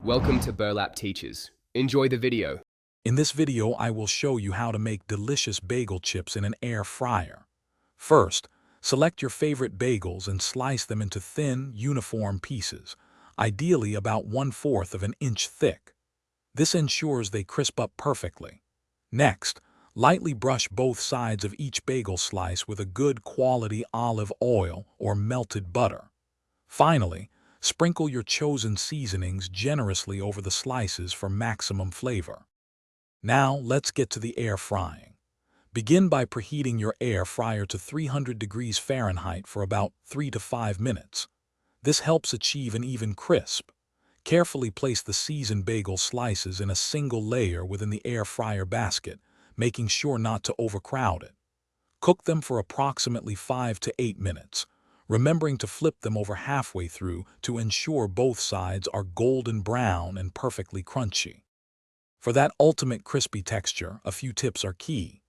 Welcome to Burlap Teachers. Enjoy the video. In this video, I will show you how to make delicious bagel chips in an air fryer. First, select your favorite bagels and slice them into thin, uniform pieces, ideally about 1/4 of an inch thick. This ensures they crisp up perfectly. Next, lightly brush both sides of each bagel slice with a good quality olive oil or melted butter. Finally, sprinkle your chosen seasonings generously over the slices for maximum flavor. Now, let's get to the air frying. Begin by preheating your air fryer to 300 degrees Fahrenheit for about 3 to 5 minutes. This helps achieve an even crisp. Carefully place the seasoned bagel slices in a single layer within the air fryer basket, making sure not to overcrowd it. Cook them for approximately 5 to 8 minutes, remembering to flip them over halfway through to ensure both sides are golden brown and perfectly crunchy. For that ultimate crispy texture, a few tips are key.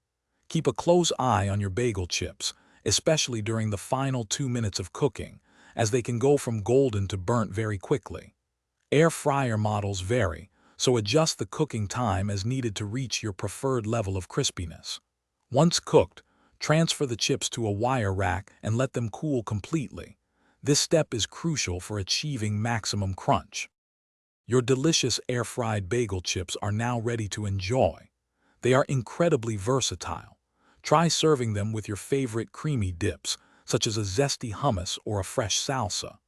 Keep a close eye on your bagel chips, especially during the final 2 minutes of cooking, as they can go from golden to burnt very quickly. Air fryer models vary, so adjust the cooking time as needed to reach your preferred level of crispiness. Once cooked, transfer the chips to a wire rack and let them cool completely. This step is crucial for achieving maximum crunch. Your delicious air-fried bagel chips are now ready to enjoy. They are incredibly versatile. Try serving them with your favorite creamy dips, such as a zesty hummus or a fresh salsa.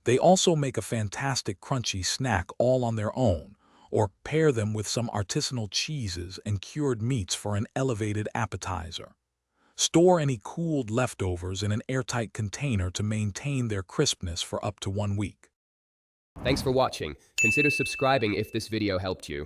They also make a fantastic crunchy snack all on their own, or pair them with some artisanal cheeses and cured meats for an elevated appetizer. Store any cooled leftovers in an airtight container to maintain their crispness for up to 1 week. Thanks for watching. Consider subscribing if this video helped you.